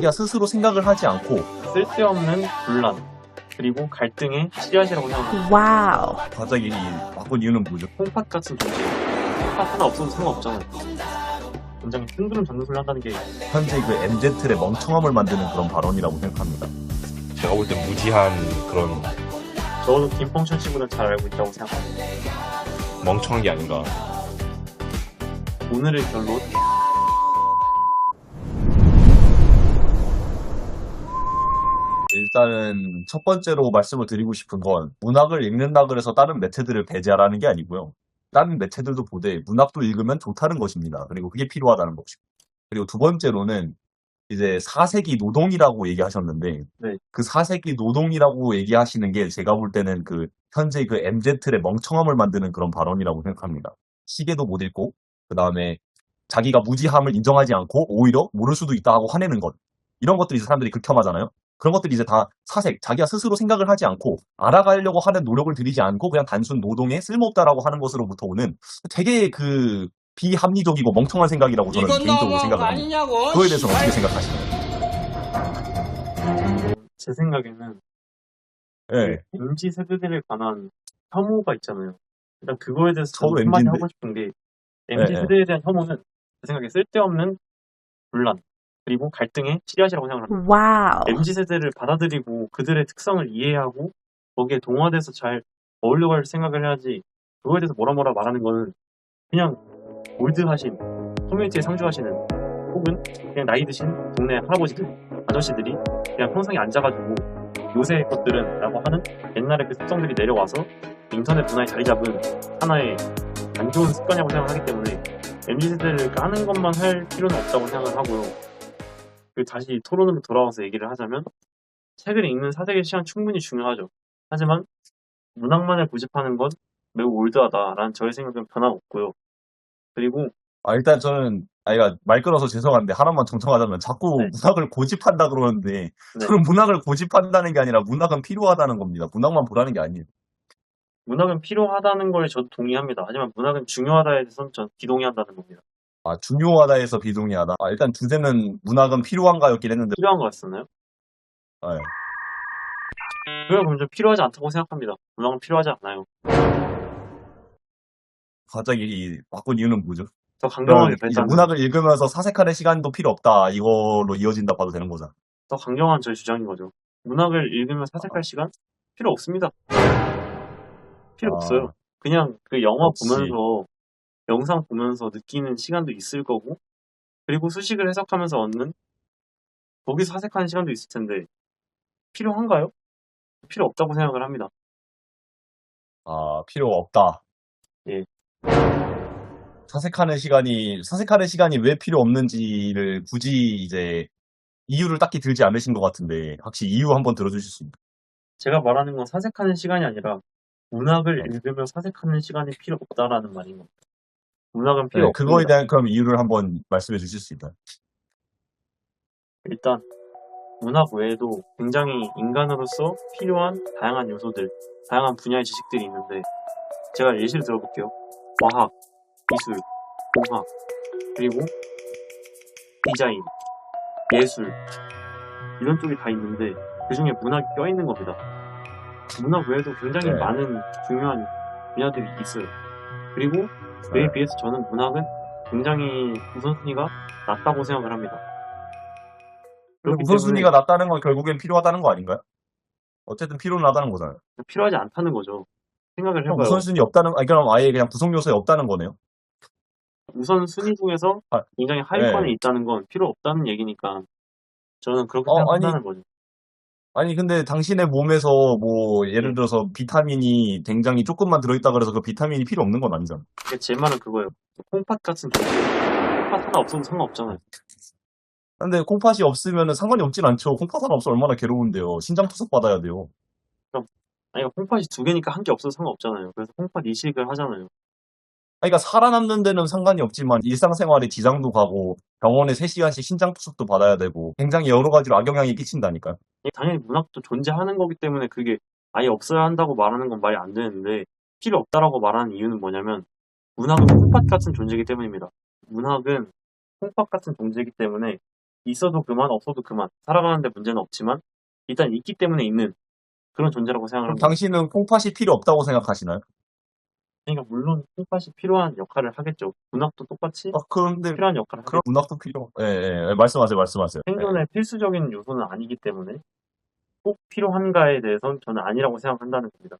자기가 스스로 생각을 하지 않고 쓸데없는 분란 그리고 갈등의 씨앗이라고 생각합니다. 와우. 갑자기 바꾼 이유는 뭐죠? 콩팥 같은 존재. 콩팥 하나 없어도 상관없잖아요. 굉장히 뜬구름 잡는 소리 한다는 게 현재 그 MZ의 멍청함을 만드는 그런 발언이라고 생각합니다. 제가 볼 땐 무지한 그런 저도 김펑션 친구는 잘 알고 있다고 생각합니다. 멍청한 게 아닌가. 오늘의 결론 일단은 첫 번째로 말씀을 드리고 싶은 건 문학을 읽는다 그래서 다른 매체들을 배제하라는 게 아니고요. 다른 매체들도 보되 문학도 읽으면 좋다는 것입니다. 그리고 그게 필요하다는 것이고. 그리고 두 번째로는 이제 4세기 노동이라고 얘기하셨는데 네. 그 4세기 노동이라고 얘기하시는 게 제가 볼 때는 그 현재 그 MZ의 멍청함을 만드는 그런 발언이라고 생각합니다. 시계도 못 읽고 그 다음에 자기가 무지함을 인정하지 않고 오히려 모를 수도 있다 하고 화내는 것. 이런 것들이 이제 사람들이 극혐하잖아요. 그런 것들이 이제 다 사색, 자기가 스스로 생각을 하지 않고 알아가려고 하는 노력을 들이지 않고 그냥 단순 노동에 쓸모없다라고 하는 것으로부터 오는 되게 그 비합리적이고 멍청한 생각이라고 저는 개인적으로 생각을 합니다. 그거에 대해서 어떻게 생각하시나요? 제 생각에는 예. MZ 세대들에 관한 혐오가 있잖아요. 일단 그거에 대해서 저도 저는 한마디 MZ 인데. 하고 싶은 게 MZ 네, 세대에 대한 혐오는 제 생각에 쓸데없는 분란 그리고 갈등의 씨앗이라고 생각합니다. 와우. MZ 세대를 받아들이고 그들의 특성을 이해하고 거기에 동화돼서 잘 어울려갈 생각을 해야지 그거에 대해서 뭐라 말하는 거는 그냥 올드하신 커뮤니티에 상주하시는 혹은 그냥 나이 드신 동네 할아버지들 아저씨들이 그냥 평상에 앉아가지고 요새 것들은 라고 하는 옛날의 그 습성들이 내려와서 인터넷 문화에 자리 잡은 하나의 안 좋은 습관이라고 생각하기 때문에 MZ세대를 까는 것만 할 필요는 없다고 생각을 하고요. 그 다시 토론으로 돌아와서 얘기를 하자면 책을 읽는 사색의 시간 충분히 중요하죠. 하지만 문학만을 고집하는 건 매우 올드하다라는 저의 생각은 변함없고요. 그리고 일단 저는 그러니까 말 끊어서 죄송한데 하나만 정정하자면 자꾸 네. 문학을 고집한다 그러는데 네. 저는 문학을 고집한다는 게 아니라 문학은 필요하다는 겁니다. 문학만 보라는 게 아니에요. 문학은 필요하다는 걸 저도 동의합니다. 하지만 문학은 중요하다에 대해서는 전 비동의한다는 겁니다. 중요하다에서 비동의하다. 일단 주제는 문학은 필요한가였긴 했는데 필요한 거였었나요? 네. 그럼 좀 필요하지 않다고 생각합니다. 문학은 필요하지 않아요. 갑자기 바꾼 이유는 뭐죠? 더 강경하게 이제 발전. 문학을 읽으면서 사색하는 시간도 필요 없다. 이걸로 이어진다 봐도 되는 거잖아. 더 강경한 저의 주장인 거죠. 문학을 읽으면 사색할 시간 필요 없습니다. 필요 없어요. 그냥 그 영화 그렇지. 보면서 영상 보면서 느끼는 시간도 있을 거고 그리고 수식을 해석하면서 얻는 거기서 사색하는 시간도 있을 텐데 필요한가요? 필요 없다고 생각을 합니다. 필요 없다. 예. 사색하는 시간이 왜 필요 없는지를 굳이 이제 이유를 딱히 들지 않으신 것 같은데 확실히 이유 한번 들어주실 수 있나요? 제가 말하는 건 사색하는 시간이 아니라 문학을 읽으며 사색하는 시간이 필요 없다라는 말인 겁니다. 문학은 필요 네, 없습니다. 그거에 대한 그럼 이유를 한번 말씀해 주실 수 있나요? 일단 문학 외에도 굉장히 인간으로서 필요한 다양한 요소들, 다양한 분야의 지식들이 있는데 제가 예시를 들어볼게요. 과학, 기술, 공학, 그리고 디자인, 예술 이런 쪽이 다 있는데 그 중에 문학이 껴있는 겁니다. 문학 외에도 굉장히 네. 많은 중요한 분야들이 있어요. 그리고 그에 비해서 저는 문학은 굉장히 우선순위가 낮다고 생각을 합니다. 그렇기 우선순위가 낮다는 건 결국엔 필요하다는 거 아닌가요? 어쨌든 필요는 하다는 거잖아요. 때문에 필요하지 않다는 거죠. 생각을 그럼 해봐요. 우선순위 없다는, 그럼 아예 그냥 구성 요소에 없다는 거네요. 우선순위 중에서 굉장히 하위권에 있다는 건 필요 없다는 얘기니까 저는 그렇게 생각한다는 거죠. 아니 근데 당신의 몸에서 뭐 예를 들어서 비타민이 굉장히 조금만 들어있다 그래서 그 비타민이 필요 없는 건 아니잖아. 제 말은 그거예요. 콩팥 같은 존재. 콩팥 하나 없어도 상관없잖아요. 근데 콩팥이 없으면 상관이 없진 않죠. 콩팥 하나 없으면 얼마나 괴로운데요. 신장 투석 받아야 돼요. 아니 콩팥이 두 개니까 한 개 없어도 상관없잖아요. 그래서 콩팥 이식을 하잖아요. 그러니까 살아남는 데는 상관이 없지만 일상생활에 지장도 가고 병원에 3시간씩 신장 투석도 받아야 되고 굉장히 여러 가지로 악영향이 끼친다니까요. 당연히 문학도 존재하는 거기 때문에 그게 아예 없어야 한다고 말하는 건 말이 안 되는데 필요 없다라고 말하는 이유는 뭐냐면 문학은 콩팥 같은 존재이기 때문입니다. 문학은 콩팥 같은 존재이기 때문에 있어도 그만, 없어도 그만. 살아가는데 문제는 없지만 일단 있기 때문에 있는 그런 존재라고 생각을 그럼 합니다. 당신은 콩팥이 필요 없다고 생각하시나요? 그러니까 물론 콩팥이 필요한 역할을 하겠죠. 문학도 똑같이 그런데 필요한 역할을 그런 하겠죠. 문학도 필요. 예, 예, 예, 말씀하세요. 예. 생존의 필수적인 요소는 아니기 때문에 꼭 필요한가에 대해서는 저는 아니라고 생각한다는 겁니다.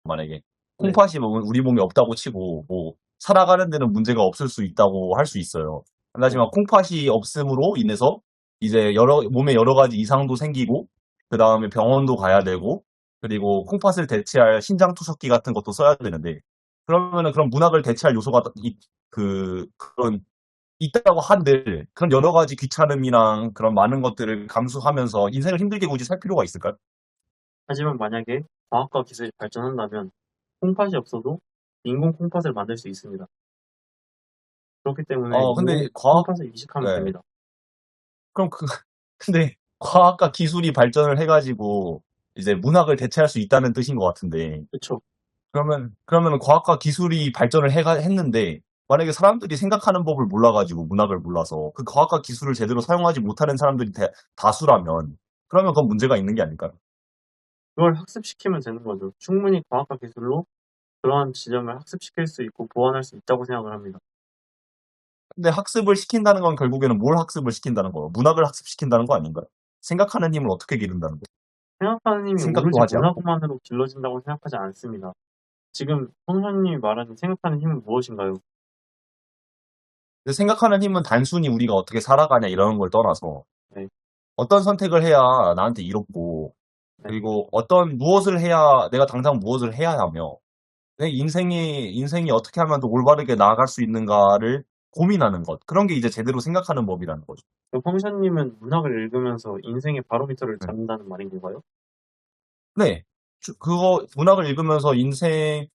만약에 네. 콩팥이 뭐 우리 몸에 없다고 치고 뭐 살아가는 데는 문제가 없을 수 있다고 할 수 있어요. 하지만 콩팥이 없음으로 인해서 이제 몸에 여러 가지 이상도 생기고 그 다음에 병원도 가야 되고 그리고 콩팥을 대체할 신장 투석기 같은 것도 써야 되는데 그러면은 그런 문학을 대체할 요소가 그런 있다고 한들 그런 여러 가지 귀찮음이랑 그런 많은 것들을 감수하면서 인생을 힘들게 굳이 살 필요가 있을까요? 하지만 만약에 과학과 기술이 발전한다면 콩팥이 없어도 인공 콩팥을 만들 수 있습니다. 그렇기 때문에 인공 근데 과학 콩팥을 이식하면 네. 됩니다. 그럼 근데 과학과 기술이 발전을 해가지고 이제 문학을 대체할 수 있다는 뜻인 것 같은데 그렇죠. 그러면 과학과 기술이 발전을 했는데 만약에 사람들이 생각하는 법을 몰라가지고 문학을 몰라서 그 과학과 기술을 제대로 사용하지 못하는 사람들이 다수라면 그러면 그건 문제가 있는 게 아닐까요? 그걸 학습시키면 되는 거죠. 충분히 과학과 기술로 그러한 지점을 학습시킬 수 있고 보완할 수 있다고 생각을 합니다. 근데 학습을 시킨다는 건 결국에는 뭘 학습을 시킨다는 거예요? 문학을 학습시킨다는 거 아닌가요? 생각하는 힘을 어떻게 기른다는 거예요? 생각하는 힘이 생각도 오로지 하지 않고. 문학만으로 길러진다고 생각하지 않습니다. 지금 성현님이 말하는 생각하는 힘은 무엇인가요? 근데 생각하는 힘은 단순히 우리가 어떻게 살아가냐 이런 걸 떠나서 네, 어떤 선택을 해야 나한테 이롭고 네. 그리고 무엇을 해야 내가 당장 무엇을 해야 하며 내 인생이 어떻게 하면 더 올바르게 나아갈 수 있는가를 고민하는 것. 그런 게 이제 제대로 생각하는 법이라는 거죠. 그럼 성현님은 문학을 읽으면서 인생의 바로미터를 네. 잡는다는 말인 건가요? 네. 그거 문학을 읽으면서 인생을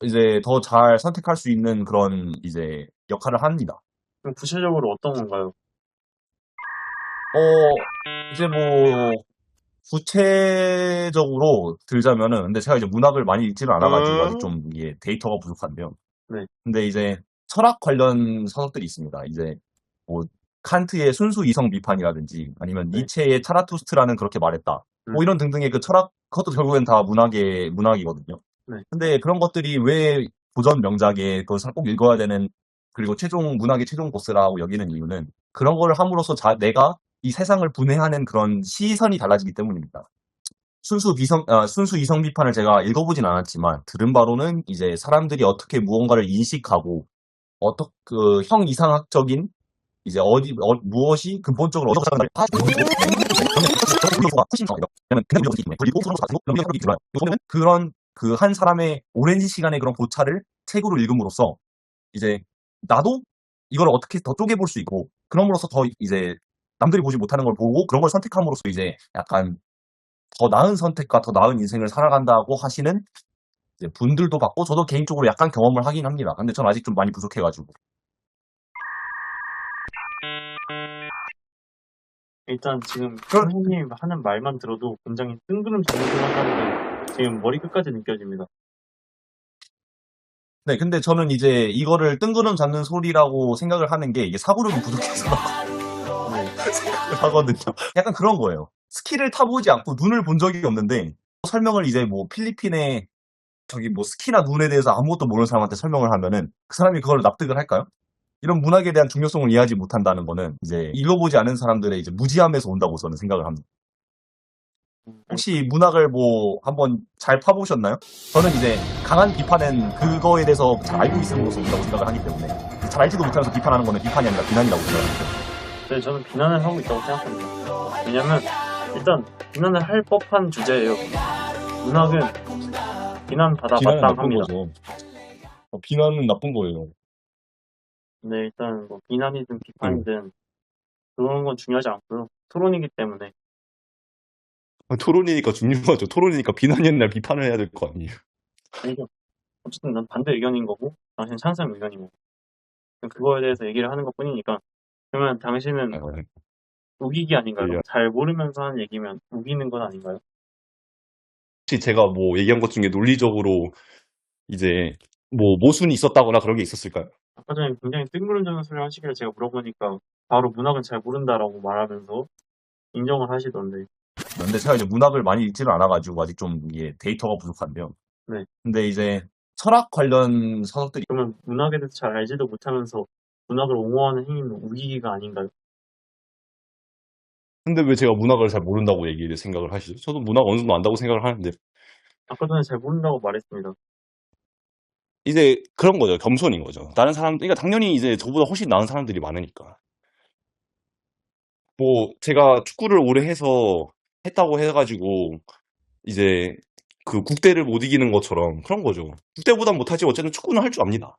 이제 더 잘 선택할 수 있는 그런 이제 역할을 합니다. 그럼 구체적으로 어떤 건가요? 이제 뭐 구체적으로 들자면은 근데 제가 이제 문학을 많이 읽지는 않아가지고 아직 좀 이게 데이터가 부족한데요. 네, 근데 이제 철학 관련 서적들이 있습니다. 이제 뭐 칸트의 순수 이성 비판이라든지 아니면 네, 니체의 차라투스트라는 그렇게 말했다. 뭐 이런 등등의 그 철학 그것도 결국엔 다 문학이거든요. 네. 근데 그런 것들이 왜 고전 명작에 그것을 꼭 읽어야 되는 그리고 문학의 최종 보스라고 여기는 이유는 그런 걸 함으로써 내가 이 세상을 분해하는 그런 시선이 달라지기 때문입니다. 순수 이성 비판을 제가 읽어보진 않았지만 들은 바로는 이제 사람들이 어떻게 무언가를 인식하고 형 이상학적인 이제 무엇이 근본적으로 어떻게 그런 그 한 사람의 오랜 시간의 그런 고찰을 책으로 읽음으로써 이제 나도 이걸 어떻게 더 쪼개볼 수 있고 그럼으로써 더 이제 남들이 보지 못하는 걸 보고 그런 걸 선택함으로써 이제 약간 더 나은 선택과 더 나은 인생을 살아간다고 하시는 이제 분들도 봤고 저도 개인적으로 약간 경험을 하긴 합니다. 근데 전 아직 좀 많이 부족해가지고. 일단 지금 그런 성현님 하는 말만 들어도 굉장히 뜬구름 잡는 소리 한다는 게 지금 머리 끝까지 느껴집니다. 네, 근데 저는 이제 이거를 뜬구름 잡는 소리라고 생각을 하는 게 이게 사고력이 부족해서 네, 하거든요. 약간 그런 거예요. 스키를 타보지 않고 눈을 본 적이 없는데 설명을 이제 뭐 필리핀의 저기 뭐 스키나 눈에 대해서 아무것도 모르는 사람한테 설명을 하면은 그 사람이 그걸 납득을 할까요? 이런 문학에 대한 중요성을 이해하지 못한다는 거는 이제 읽어보지 않은 사람들의 이제 무지함에서 온다고 저는 생각을 합니다. 혹시 문학을 뭐 한번 잘 파보셨나요? 저는 이제 강한 비판은 그거에 대해서 잘 알고 있음으로써 온다고 생각을 하기 때문에 잘 알지도 못하면서 비판하는 거는 비판이 아니라 비난이라고 생각합니다. 네, 저는 비난을 하고 있다고 생각합니다. 왜냐면 일단 비난을 할 법한 주제예요. 문학은 비난받아 비난은 나쁜 마땅합니다. 거죠. 비난은 나쁜 거예요. 네, 일단 뭐 비난이든 비판이든 그런 건 중요하지 않고요. 토론이기 때문에 토론이니까 중요하죠. 토론이니까 비난이 아니라 비판을 해야 될 거 아니에요. 아니죠. 어쨌든 난 반대 의견인 거고 당신 찬성 의견인 거고 그거에 대해서 얘기를 하는 것뿐이니까 그러면 당신은 우기기 아닌가요? 예. 잘 모르면서 하는 얘기면 우기는 건 아닌가요? 혹시 제가 뭐 얘기한 것 중에 논리적으로 이제 뭐 모순이 있었다거나 그런 게 있었을까요? 아까 전에 굉장히 뜬구름잡는 소리를 하시길래 제가 물어보니까 바로 문학은 잘 모른다라고 말하면서 인정을 하시던데. 근데 제가 이제 문학을 많이 읽지는 않아가지고 아직 좀 이게 데이터가 부족한데요. 네. 근데 이제 철학 관련 서적들이 그러면 문학에 대해서 잘 알지도 못하면서 문학을 옹호하는 행위는 우기기가 아닌가요? 근데 왜 제가 문학을 잘 모른다고 얘기를 생각을 하시죠? 저도 문학 어느 정도 안다고 생각을 하는데 아까 전에 잘 모른다고 말했습니다. 이제 그런 거죠. 겸손인 거죠. 다른 사람, 그러니까 당연히 이제 저보다 훨씬 나은 사람들이 많으니까. 뭐 제가 축구를 오래 해서 했다고 해가지고 이제 그 국대를 못 이기는 것처럼 그런 거죠. 국대보단 못하지 어쨌든 축구는 할 줄 압니다.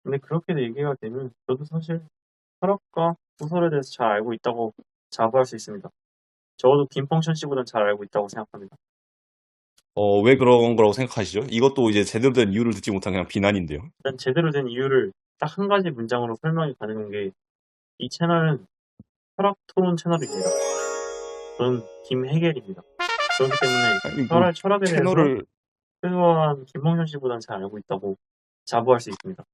근데 그렇게 얘기가 되면 저도 사실 철학과 소설에 대해서 잘 알고 있다고 자부할 수 있습니다. 적어도 김펑션 씨보단 잘 알고 있다고 생각합니다. 왜 그런 거라고 생각하시죠? 이것도 이제 제대로 된 이유를 듣지 못한 그냥 비난인데요. 일단 제대로 된 이유를 딱 한 가지 문장으로 설명이 가능한 게 이 채널은 철학 토론 채널입니다. 저는 김해결입니다. 그렇기 아니, 때문에 그 철학에 대해서 채널을 최소한 김펑션 씨보단 잘 알고 있다고 자부할 수 있습니다.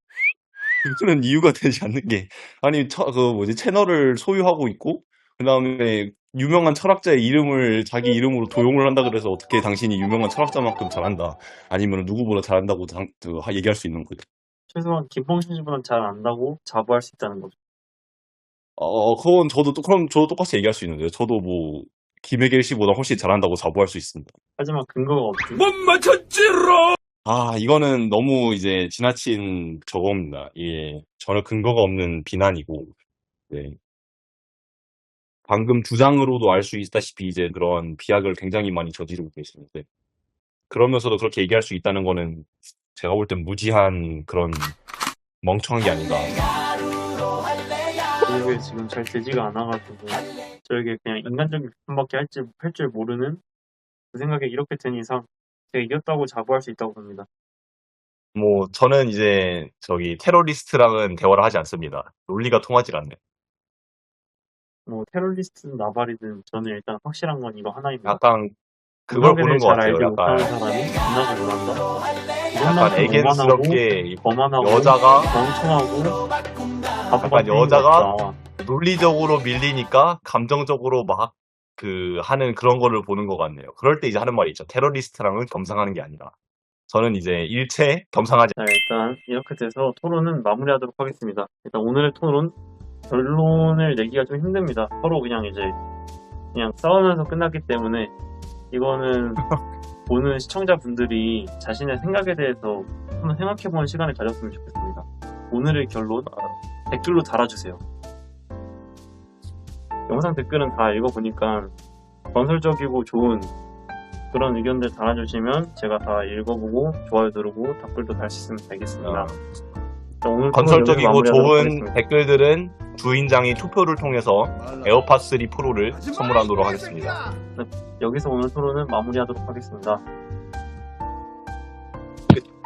그런 이유가 되지 않는 게 아니 채널을 소유하고 있고 그다음에 유명한 철학자의 이름을 자기 이름으로 도용을 한다 그래서 어떻게 당신이 유명한 철학자만큼 잘한다 아니면 누구보다 잘한다고 얘기할 수 있는 거죠. 최소한 김펑션 씨보단 잘 안다고 자부할 수 있다는 거죠. 그건 그럼 저도 똑같이 얘기할 수 있는데요. 저도 뭐 김혜길 씨보다 훨씬 잘한다고 자부할 수 있습니다. 하지만 근거가 없지. 이거는 너무 이제 지나친 저겁니다. 예, 전혀 근거가 없는 비난이고, 네. 방금 주장으로도 알 수 있다시피 이제 그런 비약을 굉장히 많이 저지르고 계시는데, 그러면서도 그렇게 얘기할 수 있다는 거는 제가 볼 땐 무지한 그런 멍청한 게 아닌가. 이게 지금 잘 되지가 않아가지고 저에게 그냥 인간적인 비판밖에 할 줄 모르는 그 생각에 이렇게 된 이상 제가 이겼다고 자부할 수 있다고 봅니다. 뭐 저는 이제 저기 테러리스트랑은 대화를 하지 않습니다. 논리가 통하지 않네. 뭐 테러리스트든 나발이든 저는 일단 확실한 건 이거 하나입니다. 약간 그걸 문학에 보는 대해 것 잘 같아요. 알지 약간 못하는 사람이 문학을 원한다? 약간 이것만큼 애견스럽게 거만하고 여자가 멍청하고 바보 약간 같은 여자가 행위가 없다. 논리적으로 밀리니까 감정적으로 막 하는 그런 거를 보는 것 같네요. 그럴 때 이제 하는 말이 있죠. 테러리스트랑은 겸상하는 게 아니라. 저는 이제 일체 겸상하지 자, 일단 이렇게 돼서 토론은 마무리하도록 하겠습니다. 일단 오늘의 토론 결론을 내기가 좀 힘듭니다. 서로 그냥 싸우면서 끝났기 때문에 이거는 보는 시청자분들이 자신의 생각에 대해서 한번 생각해보는 시간을 가졌으면 좋겠습니다. 오늘의 결론 댓글로 달아주세요. 영상 댓글은 다 읽어보니까 건설적이고 좋은 그런 의견들 달아주시면 제가 다 읽어보고 좋아요 누르고 댓글도 달 수 있으면 알겠습니다. 자, 오늘 건설적이고 마무리하도록 좋은 하겠습니다. 댓글들은 주인장이 투표를 통해서 에어팟 3 프로를 선물하도록 하겠습니다. 여기서 오늘 토론은 마무리하도록 하겠습니다. 끝.